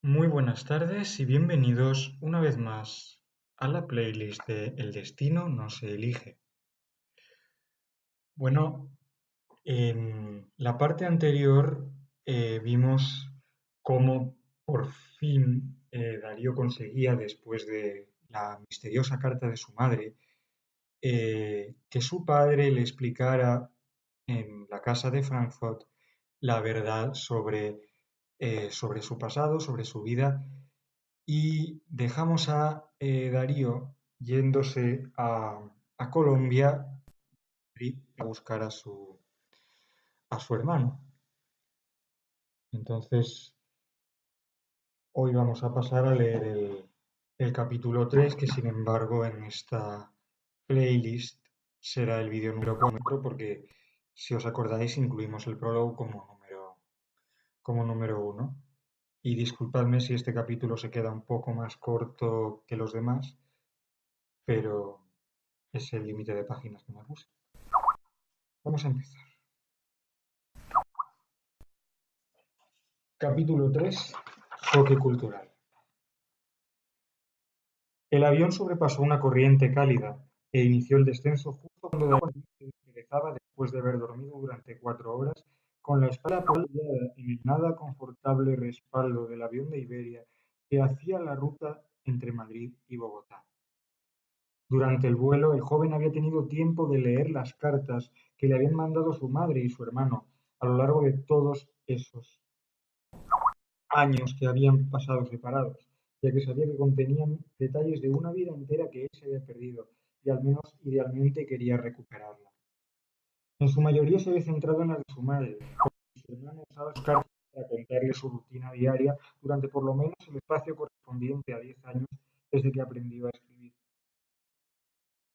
Muy buenas tardes y bienvenidos una vez más a la playlist de El destino no se elige. Bueno, en la parte anterior vimos cómo por fin Darío conseguía, después de la misteriosa carta de su madre, que su padre le explicara en la casa de Frankfurt la verdad sobre su pasado, sobre su vida, y dejamos a Darío yéndose a Colombia a buscar a su hermano. Entonces, hoy vamos a pasar a leer el capítulo 3, que sin embargo en esta playlist será el vídeo número 4, porque si os acordáis incluimos el prólogo como número 1. Y disculpadme si este capítulo se queda un poco más corto que los demás, pero es el límite de páginas que me puse. Vamos a empezar. Capítulo 3. Choque cultural. El avión sobrepasó una corriente cálida e inició el descenso justo cuando Darío se desperezaba después de haber dormido durante 4 horas, con la espalda apoyada en el nada confortable respaldo del avión de Iberia que hacía la ruta entre Madrid y Bogotá. Durante el vuelo, el joven había tenido tiempo de leer las cartas que le habían mandado su madre y su hermano a lo largo de todos esos años que habían pasado separados, ya que sabía que contenían detalles de una vida entera que él se había perdido y al menos idealmente quería recuperarla. En su mayoría se había centrado en la de su madre, porque su hermano usaba sus cartas para contarle su rutina diaria durante por lo menos el espacio correspondiente a 10 años desde que aprendió a escribir.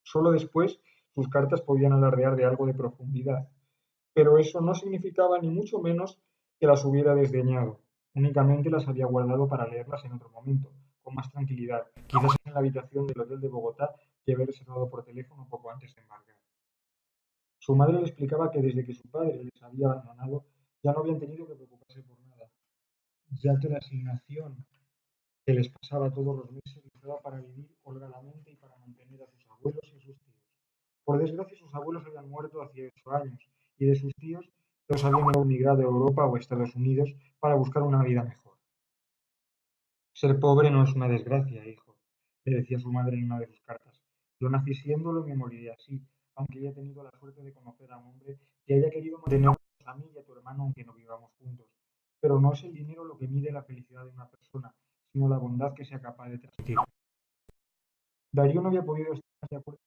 Solo después sus cartas podían alardear de algo de profundidad, pero eso no significaba ni mucho menos que las hubiera desdeñado. Únicamente las había guardado para leerlas en otro momento, con más tranquilidad, quizás en la habitación del hotel de Bogotá que había reservado por teléfono poco antes de embarcar. Su madre le explicaba que desde que su padre les había abandonado ya no habían tenido que preocuparse por nada, ya que la asignación que les pasaba todos los meses les daba para vivir holgadamente y para mantener a sus abuelos y a sus tíos. Por desgracia, sus abuelos habían muerto hace 8 años y de sus tíos todos habían emigrado a Europa o a Estados Unidos para buscar una vida mejor. Ser pobre no es una desgracia, hijo, le decía su madre en una de sus cartas. Yo nací siéndolo y me moriré así, aunque haya tenido la suerte de conocer a un hombre que haya querido mantenernos a mí y a tu hermano aunque no vivamos juntos. Pero no es el dinero lo que mide la felicidad de una persona, sino la bondad que sea capaz de transmitir. Darío no había podido estar más de acuerdo,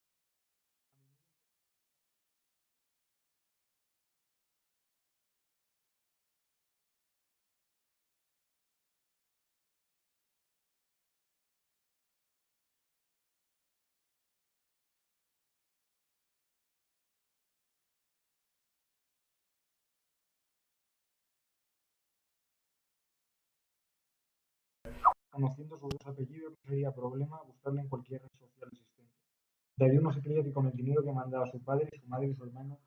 conociendo sus dos apellidos no sería problema buscarle en cualquier red social existente. Darío no se creía que con el dinero que mandaba su padre, su madre y su hermano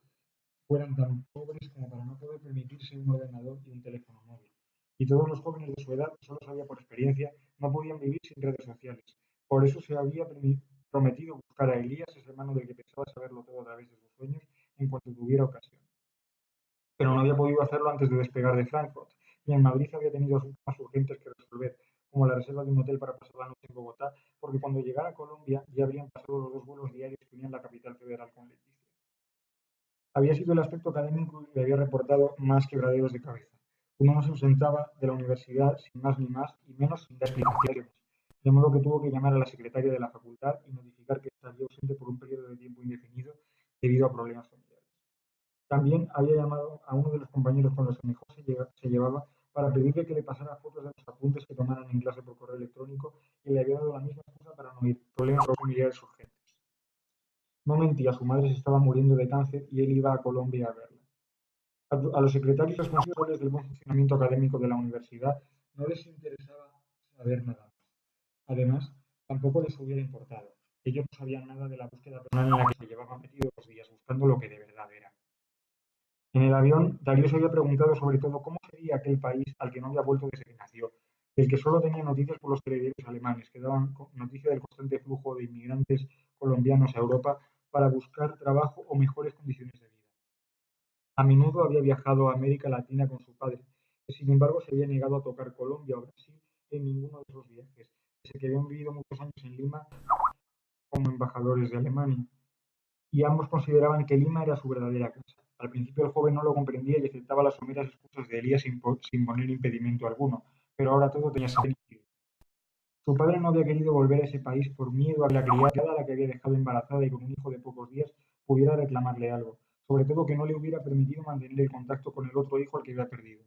fueran tan pobres como para no poder permitirse un ordenador y un teléfono móvil. Y todos los jóvenes de su edad, solo sabía por experiencia, no podían vivir sin redes sociales. Por eso se había prometido buscar a Elías, ese hermano del que pensaba saberlo todo a través de sus sueños, en cuanto tuviera ocasión. Pero no había podido hacerlo antes de despegar de Frankfurt, y en Madrid había tenido asuntos más urgentes que resolver, como la reserva de un hotel para pasar la noche en Bogotá, porque cuando llegara a Colombia ya habrían pasado los dos vuelos diarios que unían la capital federal con Leticia. Había sido el aspecto académico que le había reportado más quebraderos de cabeza. Uno no se ausentaba de la universidad sin más ni más y menos sin dar explicaciones, de modo que tuvo que llamar a la secretaria de la facultad y notificar que estaría ausente por un periodo de tiempo indefinido debido a problemas familiares. También había llamado a uno de los compañeros con los que mejor se llevaba para pedirle que le pasara fotos de los apuntes que tomaran en clase por correo electrónico y le había dado la misma excusa para no ir, problemas familiares urgentes. No mentía, su madre se estaba muriendo de cáncer y él iba a Colombia a verla. A los secretarios responsables del buen funcionamiento académico de la universidad no les interesaba saber nada más. Además, tampoco les hubiera importado. Ellos no sabían nada de la búsqueda personal en la que se llevaban metidos los días buscando lo que de verdad era. En el avión, Darío se había preguntado sobre todo cómo sería aquel país al que no había vuelto desde que nació, del que solo tenía noticias por los telediarios alemanes, que daban noticia del constante flujo de inmigrantes colombianos a Europa para buscar trabajo o mejores condiciones de vida. A menudo había viajado a América Latina con su padre, que sin embargo se había negado a tocar Colombia o Brasil en ninguno de esos viajes, pese a que habían vivido muchos años en Lima como embajadores de Alemania, y ambos consideraban que Lima era su verdadera casa. Al principio el joven no lo comprendía y aceptaba las someras excusas de Elías sin poner impedimento alguno, pero ahora todo tenía sentido. Su padre no había querido volver a ese país por miedo a que la criada, a la que había dejado embarazada y con un hijo de pocos días, pudiera reclamarle algo, sobre todo que no le hubiera permitido mantener el contacto con el otro hijo al que había perdido.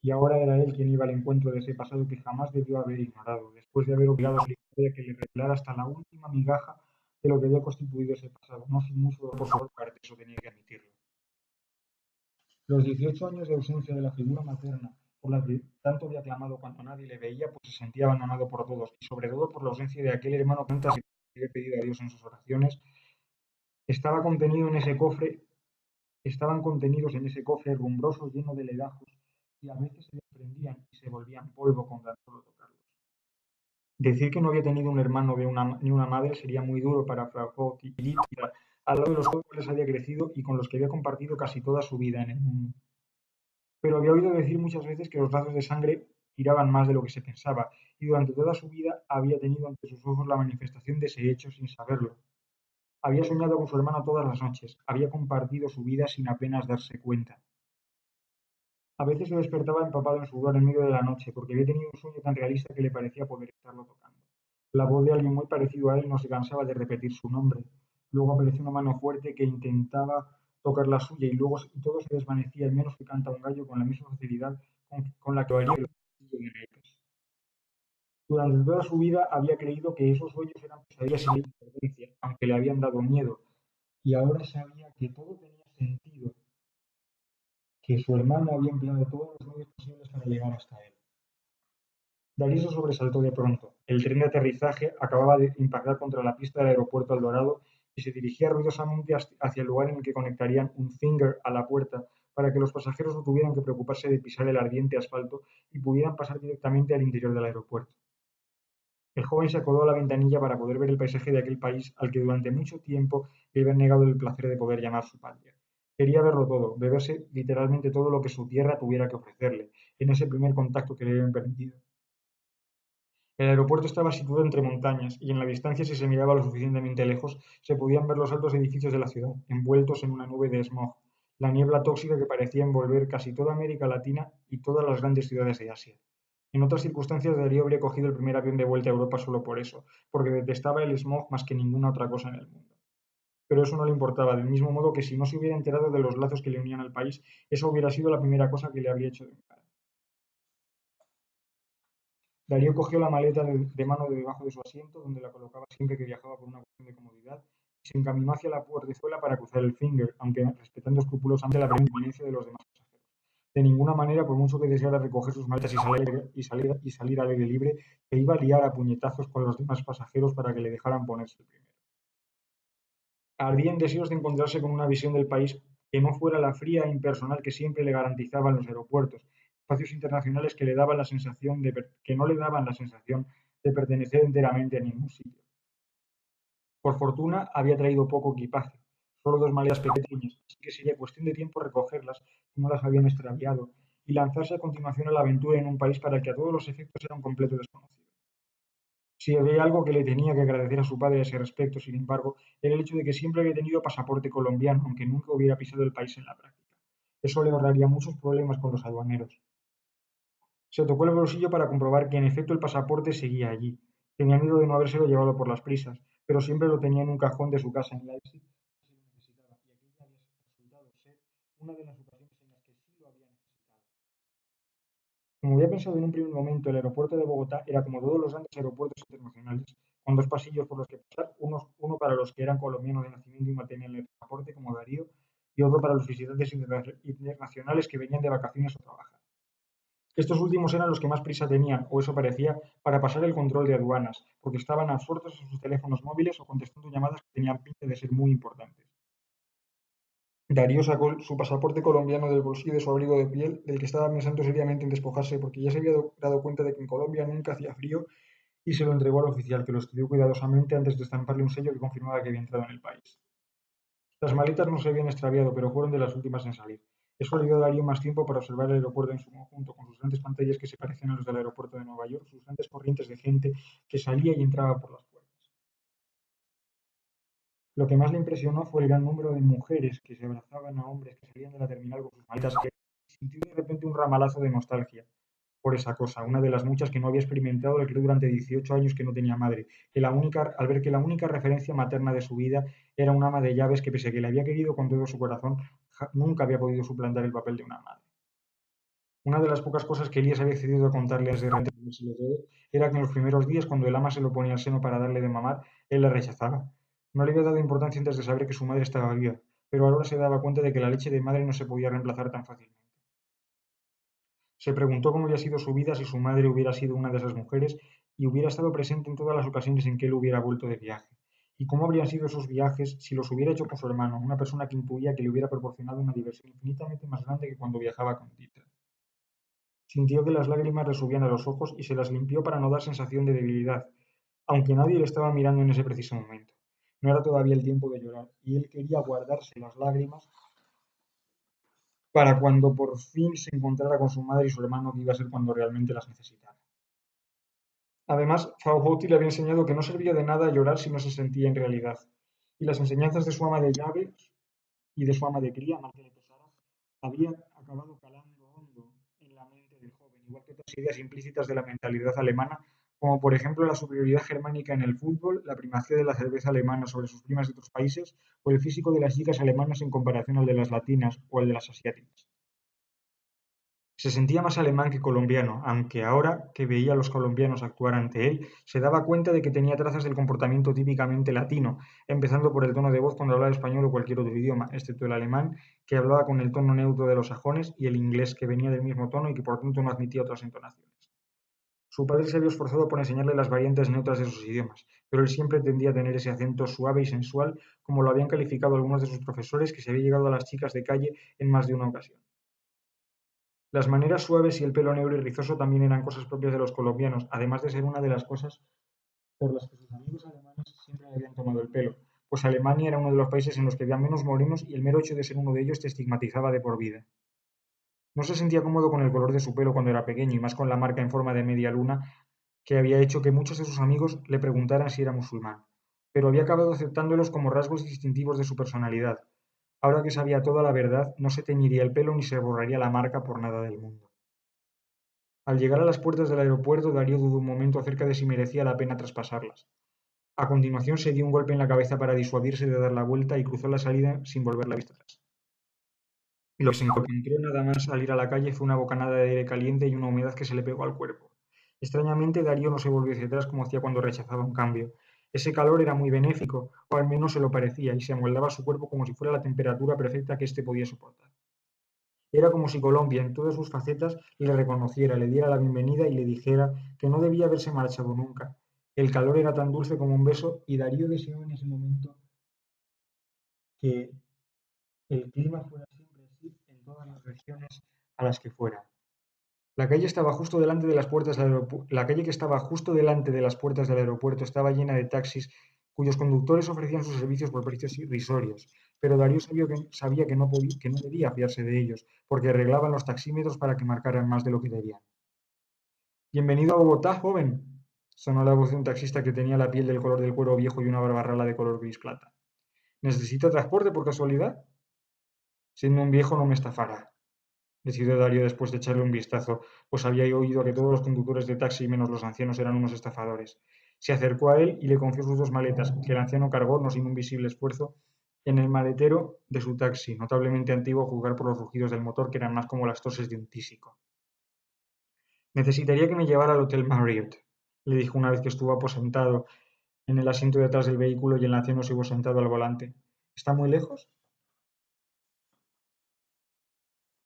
Y ahora era él quien iba al encuentro de ese pasado que jamás debió haber ignorado, después de haber obligado a su historia a que le revelara hasta la última migaja de lo que había constituido ese pasado, no sin mucho dolor por su parte, eso tenía que admitirlo. Los 18 años de ausencia de la figura materna, por la que tanto había clamado cuando nadie le veía, pues se sentía abandonado por todos, y sobre todo por la ausencia de aquel hermano que tantas veces había pedido a Dios en sus oraciones, estaba contenido en ese cofre, estaban contenidos en ese cofre rumbroso lleno de legajos, y a veces se desprendían y se volvían polvo con tan solo tocarlos. Decir que no había tenido un hermano ni una madre sería muy duro para Frau Tilita, al lado de los cuales había crecido y con los que había compartido casi toda su vida en el mundo. Pero había oído decir muchas veces que los lazos de sangre tiraban más de lo que se pensaba, y durante toda su vida había tenido ante sus ojos la manifestación de ese hecho sin saberlo. Había soñado con su hermano todas las noches, había compartido su vida sin apenas darse cuenta. A veces se despertaba empapado en sudor en medio de la noche, porque había tenido un sueño tan realista que le parecía poder estarlo tocando. La voz de alguien muy parecido a él no se cansaba de repetir su nombre. Luego apareció una mano fuerte que intentaba tocar la suya y luego todo se desvanecía, al menos que canta un gallo con la misma facilidad con la que lo haría el castillo de naipes. Durante toda su vida había creído que esos sueños eran pesadillas sin importancia, aunque le habían dado miedo, y ahora sabía que todo tenía sentido, que su hermano había empleado todos los medios posibles para llegar hasta él. Darío se sobresaltó de pronto. El tren de aterrizaje acababa de impactar contra la pista del aeropuerto El Dorado y se dirigía ruidosamente hacia el lugar en el que conectarían un finger a la puerta para que los pasajeros no tuvieran que preocuparse de pisar el ardiente asfalto y pudieran pasar directamente al interior del aeropuerto. El joven se acodó a la ventanilla para poder ver el paisaje de aquel país al que durante mucho tiempo le habían negado el placer de poder llamar su patria. Quería verlo todo, beberse literalmente todo lo que su tierra tuviera que ofrecerle, en ese primer contacto que le habían permitido. El aeropuerto estaba situado entre montañas, y en la distancia, si se miraba lo suficientemente lejos, se podían ver los altos edificios de la ciudad, envueltos en una nube de smog, la niebla tóxica que parecía envolver casi toda América Latina y todas las grandes ciudades de Asia. En otras circunstancias, Darío habría cogido el primer avión de vuelta a Europa solo por eso, porque detestaba el smog más que ninguna otra cosa en el mundo. Pero eso no le importaba, del mismo modo que si no se hubiera enterado de los lazos que le unían al país, eso hubiera sido la primera cosa que le habría hecho de cara. Darío cogió la maleta de mano de debajo de su asiento, donde la colocaba siempre que viajaba por una cuestión de comodidad, y se encaminó hacia la portezuela para cruzar el Finger, aunque respetando escrupulosamente la permanencia de los demás pasajeros. De ninguna manera, por mucho que deseara recoger sus maletas y salir al aire libre, se iba a liar a puñetazos con los demás pasajeros para que le dejaran ponerse el primero. Ardía en deseos de encontrarse con una visión del país que no fuera la fría e impersonal que siempre le garantizaban los aeropuertos, espacios internacionales que, que no le daban la sensación de pertenecer enteramente a ningún sitio. Por fortuna, había traído poco equipaje, solo dos maletas pequeñas, así que sería cuestión de tiempo recogerlas si no las habían extraviado y lanzarse a continuación a la aventura en un país para el que a todos los efectos era un completo desconocido. Si había algo que le tenía que agradecer a su padre a ese respecto, sin embargo, era el hecho de que siempre había tenido pasaporte colombiano, aunque nunca hubiera pisado el país en la práctica. Eso le ahorraría muchos problemas con los aduaneros. Se tocó el bolsillo para comprobar que en efecto el pasaporte seguía allí. Tenía miedo de no habérselo llevado por las prisas, pero siempre lo tenía en un cajón de su casa en Leipzig si lo necesitaba, y aquella había resultado ser una de las ocasiones en las que sí lo había necesitado. Como había pensado en un primer momento, el aeropuerto de Bogotá era como todos los grandes aeropuertos internacionales, con dos pasillos por los que pasar, uno para los que eran colombianos de nacimiento y mantenían el pasaporte, como Darío, y otro para los visitantes internacionales que venían de vacaciones o trabajar. Estos últimos eran los que más prisa tenían, o eso parecía, para pasar el control de aduanas, porque estaban absortos en sus teléfonos móviles o contestando llamadas que tenían pinta de ser muy importantes. Darío sacó su pasaporte colombiano del bolsillo de su abrigo de piel, del que estaba pensando seriamente en despojarse porque ya se había dado cuenta de que en Colombia nunca hacía frío, y se lo entregó al oficial, que lo estudió cuidadosamente antes de estamparle un sello que confirmaba que había entrado en el país. Las maletas no se habían extraviado, pero fueron de las últimas en salir. Eso le dio a Darío más tiempo para observar el aeropuerto en su conjunto, con sus grandes pantallas que se parecían a los del aeropuerto de Nueva York, sus grandes corrientes de gente que salía y entraba por las puertas. Lo que más le impresionó fue el gran número de mujeres que se abrazaban a hombres que salían de la terminal con sus maletas, y sintió de repente un ramalazo de nostalgia por esa cosa, una de las muchas que no había experimentado al creer durante 18 años que no tenía madre, al ver que la única referencia materna de su vida era un ama de llaves que, pese a que le había querido con todo su corazón, nunca había podido suplantar el papel de una madre. Una de las pocas cosas que Elías había accedido a contarle antes de rendirse todo era que en los primeros días, cuando el ama se lo ponía al seno para darle de mamar, él la rechazaba. No le había dado importancia antes de saber que su madre estaba viva, pero ahora se daba cuenta de que la leche de madre no se podía reemplazar tan fácilmente. Se preguntó cómo había sido su vida si su madre hubiera sido una de esas mujeres y hubiera estado presente en todas las ocasiones en que él hubiera vuelto de viaje. Y cómo habrían sido esos viajes si los hubiera hecho con su hermano, una persona que intuía que le hubiera proporcionado una diversión infinitamente más grande que cuando viajaba con Tita. Sintió que las lágrimas le subían a los ojos y se las limpió para no dar sensación de debilidad, aunque nadie le estaba mirando en ese preciso momento. No era todavía el tiempo de llorar, y él quería guardarse las lágrimas para cuando por fin se encontrara con su madre y su hermano, que iba a ser cuando realmente las necesitara. Además, Faujotti le había enseñado que no servía de nada llorar si no se sentía en realidad, y las enseñanzas de su ama de llave y de su ama de cría, mal que le pesara, habían acabado calando hondo en la mente del joven, igual que otras ideas implícitas de la mentalidad alemana, como por ejemplo la superioridad germánica en el fútbol, la primacía de la cerveza alemana sobre sus primas de otros países, o el físico de las chicas alemanas en comparación al de las latinas o al de las asiáticas. Se sentía más alemán que colombiano, aunque ahora que veía a los colombianos actuar ante él, se daba cuenta de que tenía trazas del comportamiento típicamente latino, empezando por el tono de voz cuando hablaba español o cualquier otro idioma, excepto el alemán, que hablaba con el tono neutro de los sajones, y el inglés, que venía del mismo tono y que por tanto no admitía otras entonaciones. Su padre se había esforzado por enseñarle las variantes neutras de sus idiomas, pero él siempre tendía a tener ese acento suave y sensual, como lo habían calificado algunos de sus profesores, que se había llegado a las chicas de calle en más de una ocasión. Las maneras suaves y el pelo negro y rizoso también eran cosas propias de los colombianos, además de ser una de las cosas por las que sus amigos alemanes siempre le habían tomado el pelo, pues Alemania era uno de los países en los que había menos morenos y el mero hecho de ser uno de ellos te estigmatizaba de por vida. No se sentía cómodo con el color de su pelo cuando era pequeño y más con la marca en forma de media luna que había hecho que muchos de sus amigos le preguntaran si era musulmán, pero había acabado aceptándolos como rasgos distintivos de su personalidad. Ahora que sabía toda la verdad, no se teñiría el pelo ni se borraría la marca por nada del mundo. Al llegar a las puertas del aeropuerto, Darío dudó un momento acerca de si merecía la pena traspasarlas. A continuación se dio un golpe en la cabeza para disuadirse de dar la vuelta y cruzó la salida sin volver la vista atrás. Lo que se encontró nada más salir a la calle fue una bocanada de aire caliente y una humedad que se le pegó al cuerpo. Extrañamente, Darío no se volvió hacia atrás como hacía cuando rechazaba un cambio. Ese calor era muy benéfico, o al menos se lo parecía, y se amoldaba a su cuerpo como si fuera la temperatura perfecta que éste podía soportar. Era como si Colombia, en todas sus facetas, le reconociera, le diera la bienvenida y le dijera que no debía haberse marchado nunca. El calor era tan dulce como un beso y Darío deseó en ese momento que el clima fuera siempre así en todas las regiones a las que fuera. La calle estaba justo delante de las puertas del aeropuerto. La calle que estaba justo delante de las puertas del aeropuerto estaba llena de taxis cuyos conductores ofrecían sus servicios por precios irrisorios, pero Darío sabía que no debía fiarse de ellos, porque arreglaban los taxímetros para que marcaran más de lo que debían. Bienvenido a Bogotá, joven, sonó la voz de un taxista que tenía la piel del color del cuero viejo y una barba rala de color gris plata. ¿Necesita transporte por casualidad? Siendo un viejo no me estafará, decidió Darío después de echarle un vistazo, pues había oído que todos los conductores de taxi, menos los ancianos, eran unos estafadores. Se acercó a él y le confió sus dos maletas, que el anciano cargó, no sin un visible esfuerzo, en el maletero de su taxi, notablemente antiguo a juzgar por los rugidos del motor, que eran más como las toses de un tísico. Necesitaría que me llevara al Hotel Marriott, le dijo una vez que estuvo aposentado en el asiento de atrás del vehículo y el anciano se hubo sentado al volante. ¿Está muy lejos?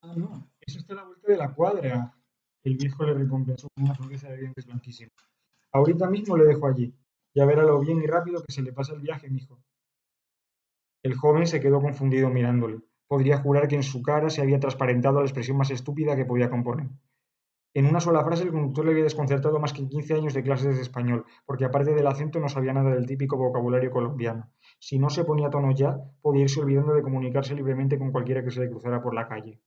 Ah, no, eso está a la vuelta de la cuadra. El viejo le recompensó con una sonrisa de dientes blanquísimos. Ahorita mismo le dejo allí. Ya verá lo bien y rápido que se le pasa el viaje, mijo. El joven se quedó confundido mirándole, Podría jurar que en su cara se había transparentado la expresión más estúpida que podía componer. En una sola frase el conductor le había desconcertado más que en 15 años de clases de español, porque aparte del acento no sabía nada del típico vocabulario colombiano. Si no se ponía a tono ya, podía irse olvidando de comunicarse libremente con cualquiera que se le cruzara por la calle.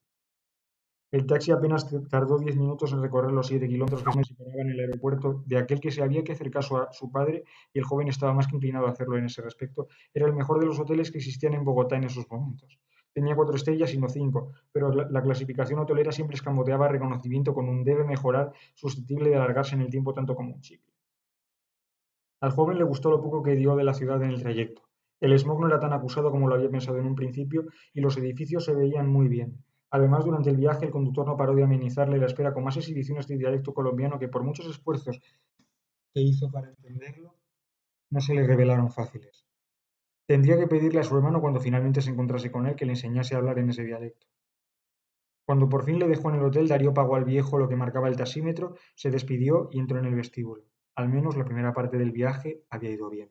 El taxi apenas tardó 10 minutos en recorrer los 7 kilómetros que se separaba en el aeropuerto de aquel que se había que acercar a su padre, y el joven estaba más que inclinado a hacerlo en ese respecto. Era el mejor de los hoteles que existían en Bogotá en esos momentos. Tenía 4 estrellas y no 5, pero la clasificación hotelera siempre escamoteaba reconocimiento con un debe mejorar susceptible de alargarse en el tiempo tanto como un chicle. Al joven le gustó lo poco que dio de la ciudad en el trayecto. El smog no era tan acusado como lo había pensado en un principio y los edificios se veían muy bien. Además, durante el viaje el conductor no paró de amenizarle la espera con más exhibiciones de dialecto colombiano que por muchos esfuerzos que hizo para entenderlo, no se le revelaron fáciles. Tendría que pedirle a su hermano cuando finalmente se encontrase con él que le enseñase a hablar en ese dialecto. Cuando por fin le dejó en el hotel, Darío pagó al viejo lo que marcaba el taxímetro, se despidió y entró en el vestíbulo. Al menos la primera parte del viaje había ido bien.